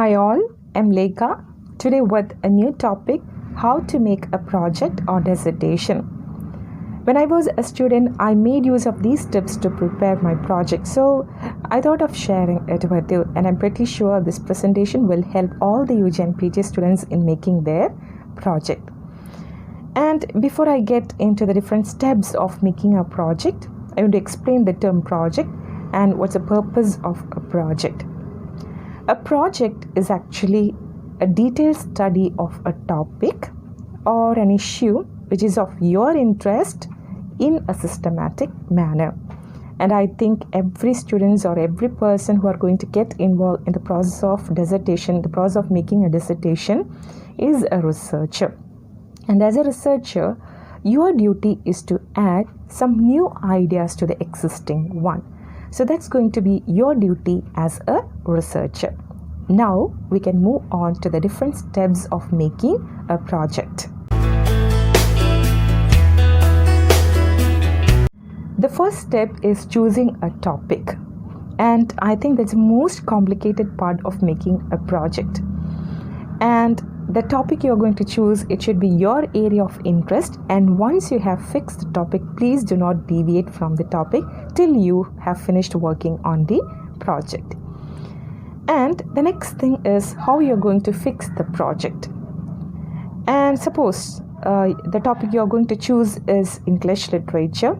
Hi all, I'm Lekha. Today with a new topic, how to make a project or dissertation. When I was a student, I made use of these tips to prepare my project. So I thought of sharing it with you, and I'm pretty sure this presentation will help all the UG and PG students in making their project. And before I get into the different steps of making a project, I want to explain the term project and what's the purpose of a project. A project is actually a detailed study of a topic or an issue which is of your interest in a systematic manner. And I think every student or every person who are going to get involved in the process of dissertation, the process of making a dissertation, is a researcher. And as a researcher, your duty is to add some new ideas to the existing one. So that's going to be your duty as a researcher. Now we can move on to the different steps of making a project. The first step is choosing a topic. And I think that's the most complicated part of making a project. And the topic you're going to choose, it should be your area of interest, and once you have fixed the topic, please do not deviate from the topic till you have finished working on the project. And the next thing is how you're going to fix the project. And suppose the topic you're going to choose is English literature,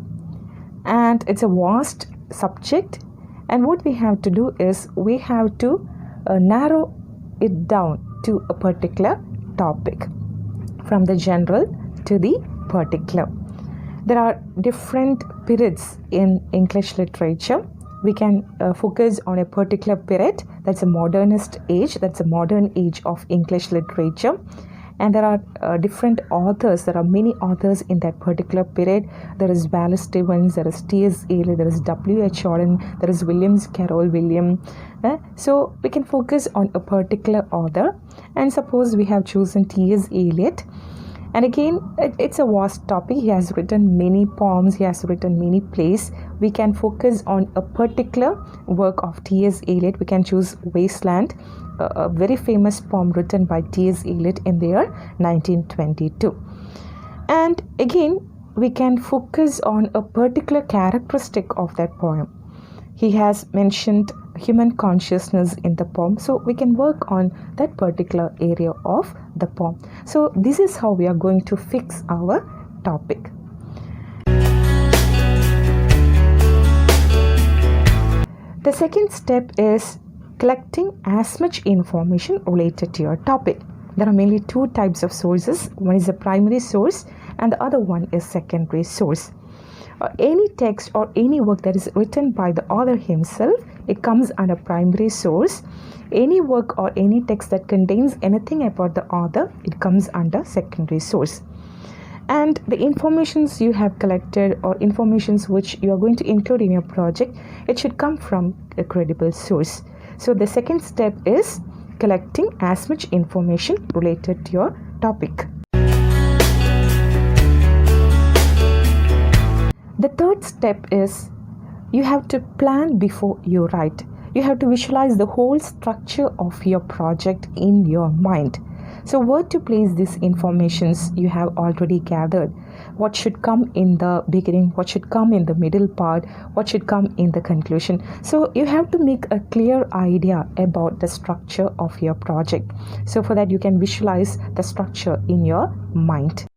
and it's a vast subject, and what we have to do is we have to narrow it down to a particular topic, from the general to the particular. There are different periods in English literature. We can focus on a particular period, that's a modernist age, that's a modern age of English literature. And there are different authors, there are many authors in that particular period. There is Wallace Stevens, there is T.S. Eliot, there is W.H. Auden, there is Williams Carroll William. So we can focus on a particular author, and suppose we have chosen T.S. Eliot. And again, it's a vast topic. He has written many poems, he has written many plays. We can focus on a particular work of T.S. Eliot. We can choose Wasteland, a very famous poem written by T.S. Eliot in the year 1922. And again, we can focus on a particular characteristic of that poem. He has mentioned human consciousness in the poem, so we can work on that particular area of the poem. So this is how we are going to fix our topic. The second step is collecting as much information related to your topic. There are mainly two types of sources. One is a primary source and the other one is secondary source. Any text or any work that is written by the author himself, it comes under primary source. Any work or any text that contains anything about the author, it comes under secondary source. And the informations you have collected or informations which you are going to include in your project, it should come from a credible source. So the second step is collecting as much information related to your topic. The third step is you have to plan before you write. You have to visualize the whole structure of your project in your mind. So where to place these informations you have already gathered. What should come in the beginning, what should come in the middle part, what should come in the conclusion. So you have to make a clear idea about the structure of your project. So for that you can visualize the structure in your mind.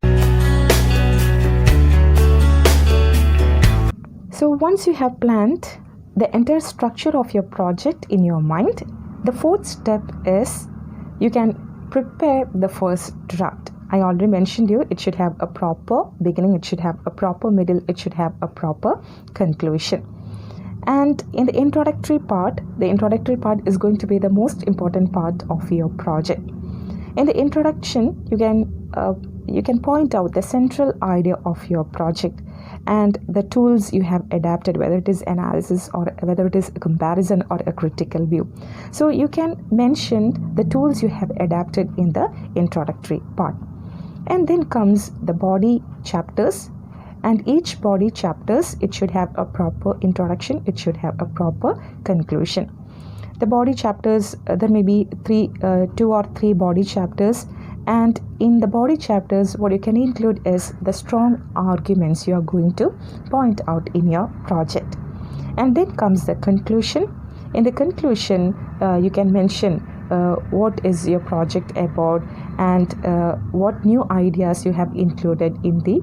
So once you have planned the entire structure of your project in your mind, the fourth step is you can prepare the first draft. I already mentioned you, it should have a proper beginning, it should have a proper middle, it should have a proper conclusion. And in the introductory part is going to be the most important part of your project. In the introduction, you can point out the central idea of your project and the tools you have adapted, whether it is analysis or whether it is a comparison or a critical view. So you can mention the tools you have adapted in the introductory part. And then comes the body chapters, and each body chapters, it should have a proper introduction, it should have a proper conclusion. The body chapters, there may be two or three body chapters, and in the body chapters what you can include is the strong arguments you are going to point out in your project. And then comes the conclusion. In the conclusion, you can mention what is your project about and what new ideas you have included in the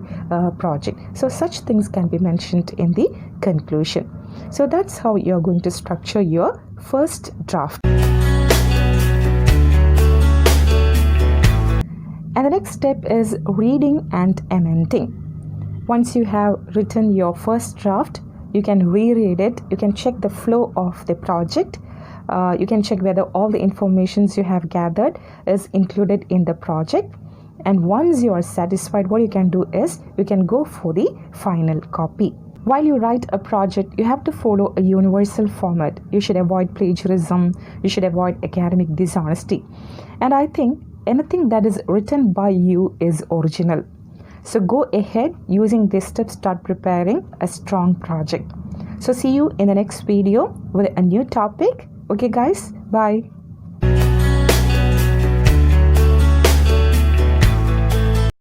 project. So such things can be mentioned in the conclusion. So that's how you're going to structure your first draft. And the next step is reading and amending. Once you have written your first draft, you can reread it. You can check the flow of the project. You can check whether all the information you have gathered is included in the project. And once you are satisfied, what you can do is you can go for the final copy. While you write a project, you have to follow a universal format. You should avoid plagiarism. You should avoid academic dishonesty. And I think anything that is written by you is original. So go ahead, using these steps, start preparing a strong project. So see you in the next video with a new topic. Okay guys, bye.